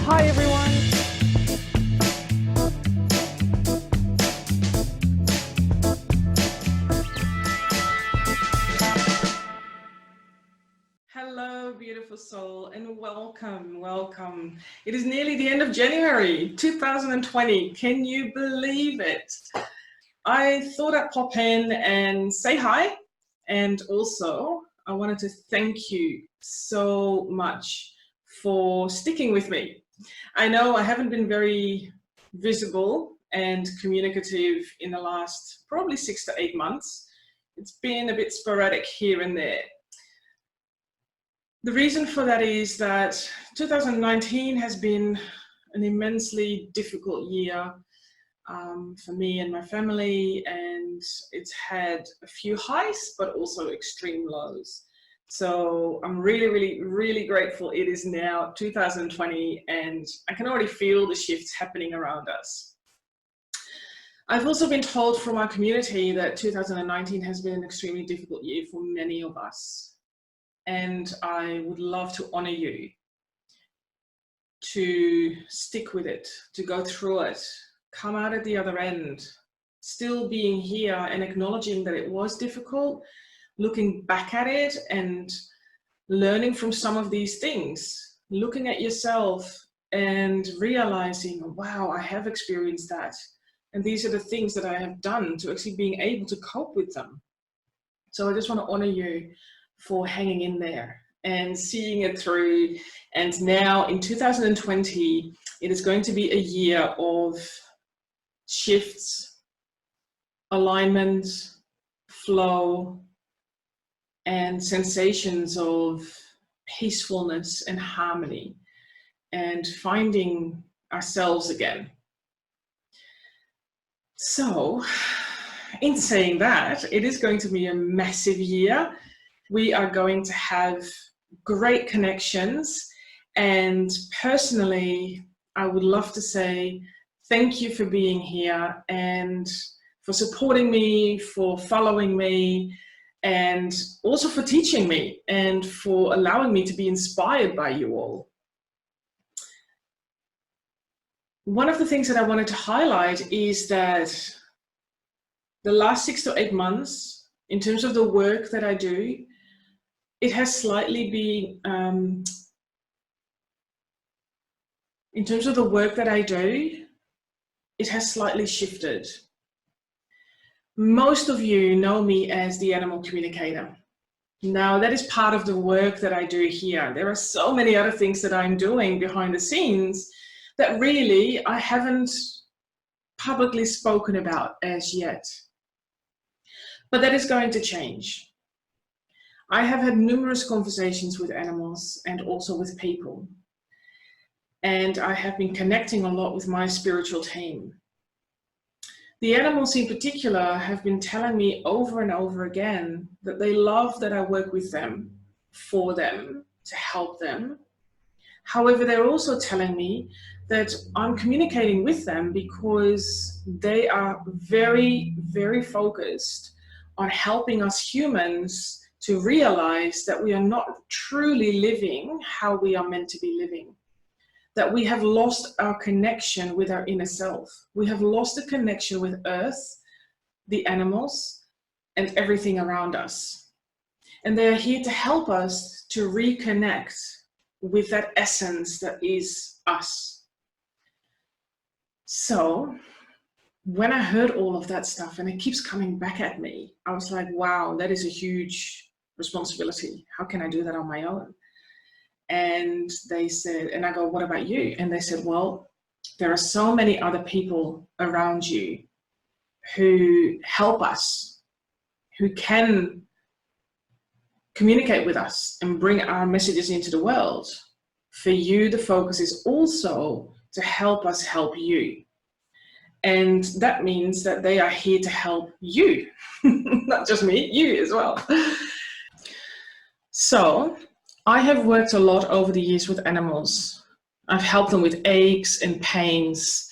Hi everyone. Hello, beautiful soul, and welcome. It is nearly the end of January 2020. Can you believe it? I thought I'd pop in and say hi, and also I wanted to thank you so much for sticking with me. I know I haven't been very visible and communicative in the last probably 6 to 8 months. It's been a bit sporadic here and there. The reason for that is that 2019 has been an immensely difficult year for me and my family, and it's had a few highs but also extreme lows. So I'm really grateful it is now 2020 and I can already feel the shifts happening around us. I've also been told from our community that 2019 has been an extremely difficult year for many of us. And I would love to honor you, to stick with it, to go through it, come out at the other end, still being here and acknowledging that it was difficult, looking back at it and learning from some of these things, looking at yourself and realizing, wow, I have experienced that. And these are the things that I have done to actually being able to cope with them. So I just want to honor you for hanging in there and seeing it through. And now in 2020, it is going to be a year of shifts, alignment, flow, and sensations of peacefulness and harmony and finding ourselves again. So in saying that, it is going to be a massive year. We are going to have great connections, and personally, I would love to say thank you for being here and for supporting me, for following me, and also for teaching me and for allowing me to be inspired by you all. One of the things that I wanted to highlight is that the last 6 to 8 months, in terms of the work that I do, it has slightly been, in terms of the work that I do, it has slightly shifted. Most of you know me as the animal communicator. Now that is part of the work that I do here. There are so many other things that I'm doing behind the scenes that really I haven't publicly spoken about as yet. But that is going to change. I have had numerous conversations with animals and also with people. And I have been connecting a lot with my spiritual team. The animals in particular have been telling me over and over again that they love that I work with them, for them, to help them. However, they're also telling me that I'm communicating with them because they are very focused on helping us humans to realize that we are not truly living how we are meant to be living. That we have lost our connection with our inner self. We have lost the connection with Earth, the animals, and everything around us. And they are here to help us to reconnect with that essence that is us. So when I heard all of that stuff, and it keeps coming back at me, I was like, wow, that is a huge responsibility. How can I do that on my own? And they said, and I go, what about you? And they said, well, there are so many other people around you who help us, who can communicate with us and bring our messages into the world. For you, the focus is also to help us help you. And that means that they are here to help you, not just me, you as well. So I have worked a lot over the years with animals. I've helped them with aches and pains,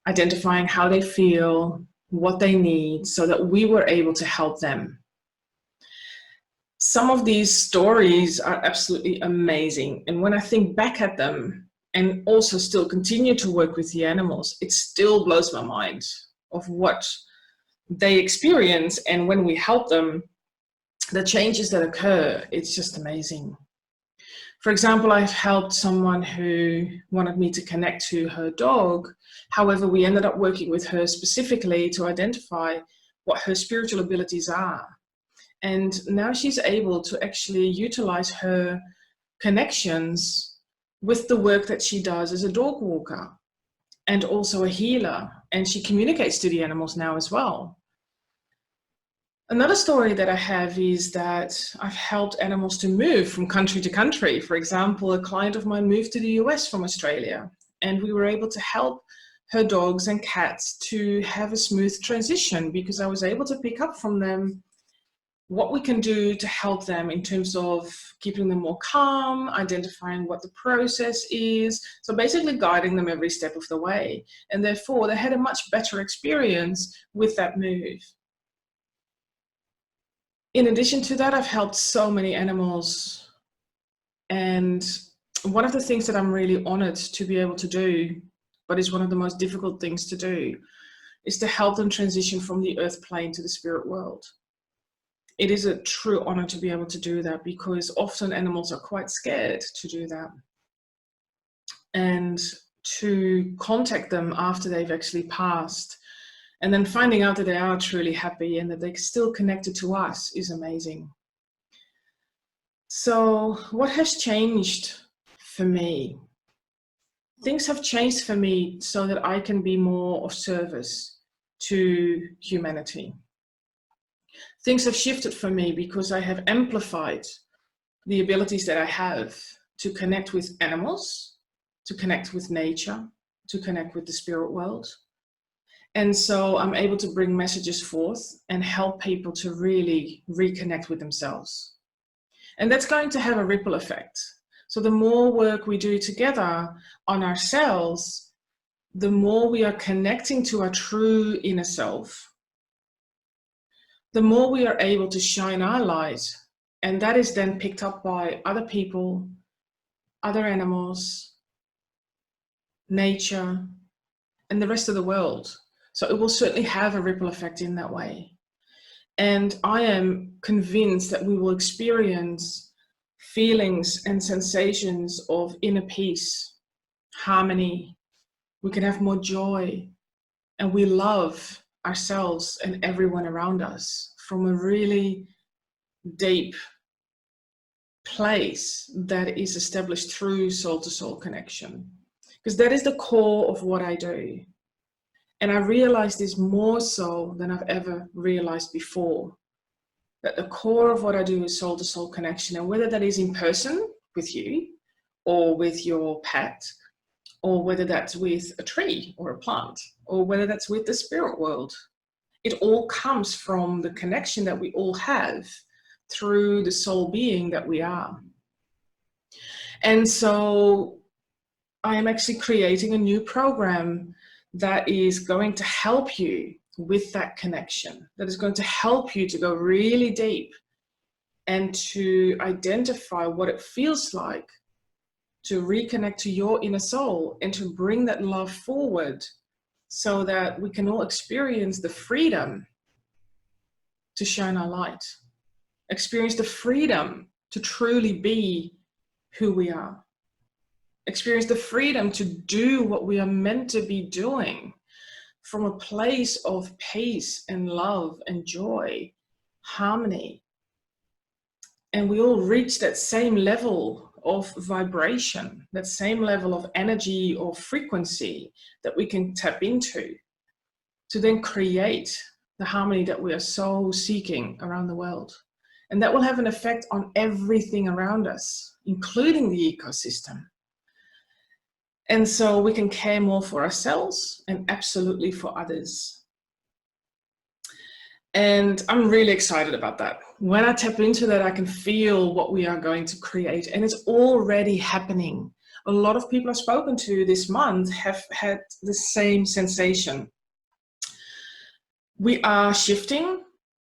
identifying how they feel, what they need, so that we were able to help them. Some of these stories are absolutely amazing. And when I think back at them and also still continue to work with the animals, it still blows my mind of what they experience. And when we help them, the changes that occur, it's just amazing. For example, I've helped someone who wanted me to connect to her dog. However, we ended up working with her specifically to identify what her spiritual abilities are. And now she's able to actually utilize her connections with the work that she does as a dog walker and also a healer. And she communicates to the animals now as well. Another story that I have is that I've helped animals to move from country to country. For example, a client of mine moved to the US from Australia, and we were able to help her dogs and cats to have a smooth transition, because I was able to pick up from them what we can do to help them in terms of keeping them more calm, identifying what the process is. So basically guiding them every step of the way. And therefore they had a much better experience with that move. In addition to that, I've helped so many animals. And one of the things that I'm really honored to be able to do, but is one of the most difficult things to do, is to help them transition from the earth plane to the spirit world. It is a true honor to be able to do that, because often animals are quite scared to do that. And to contact them after they've actually passed, and then finding out that they are truly happy and that they're still connected to us, is amazing. So what has changed for me? Things have changed for me so that I can be more of service to humanity. Things have shifted for me because I have amplified the abilities that I have to connect with animals, to connect with nature, to connect with the spirit world. And so I'm able to bring messages forth and help people to really reconnect with themselves. And that's going to have a ripple effect. So the more work we do together on ourselves, the more we are connecting to our true inner self, the more we are able to shine our light. And that is then picked up by other people, other animals, nature, and the rest of the world. So it will certainly have a ripple effect in that way. And I am convinced that we will experience feelings and sensations of inner peace, harmony. We can have more joy, and we love ourselves and everyone around us from a really deep place that is established through soul-to-soul connection. Because that is the core of what I do. And I realize this more so than I've ever realized before, that the core of what I do is soul-to-soul connection. And whether that is in person with you, or with your pet, or whether that's with a tree or a plant, or whether that's with the spirit world, it all comes from the connection that we all have through the soul being that we are. And so I am actually creating a new program that is going to help you with that connection, that is going to help you to go really deep and to identify what it feels like to reconnect to your inner soul and to bring that love forward, so that we can all experience the freedom to shine our light, experience the freedom to truly be who we are, experience the freedom to do what we are meant to be doing from a place of peace and love and joy, harmony. And we all reach that same level of vibration, that same level of energy or frequency that we can tap into to then create the harmony that we are so seeking around the world. And that will have an effect on everything around us, including the ecosystem. And so we can care more for ourselves and absolutely for others. And I'm really excited about that. When I tap into that, I can feel what we are going to create, and it's already happening. A lot of people I've spoken to this month have had the same sensation. We are shifting,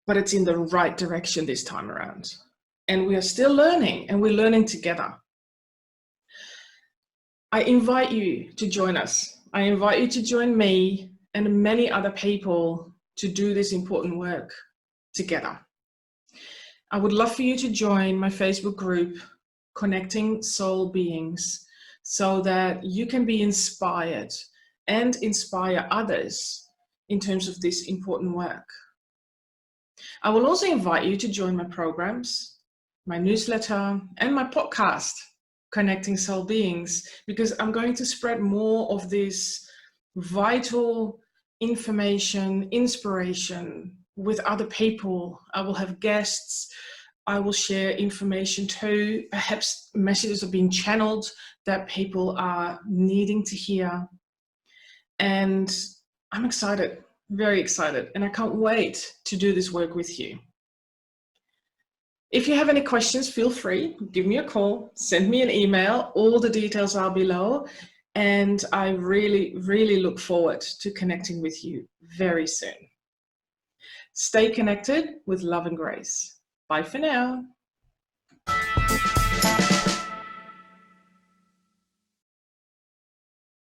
but it's in the right direction this time around. And we are still learning, and we're learning together. I invite you to join us. I invite you to join me and many other people to do this important work together. I would love for you to join my Facebook group, Connecting Soul Beings, so that you can be inspired and inspire others in terms of this important work. I will also invite you to join my programs, my newsletter, and my podcast, Connecting Soul Beings, because I'm going to spread more of this vital information, inspiration with other people. I will have guests. I will share information too. Perhaps messages are being channeled that people are needing to hear. And I'm excited, very excited, and I can't wait to do this work with you. If you have any questions, feel free, give me a call, send me an email. All the details are below. And I really, really look forward to connecting with you very soon. Stay connected with love and grace. Bye for now.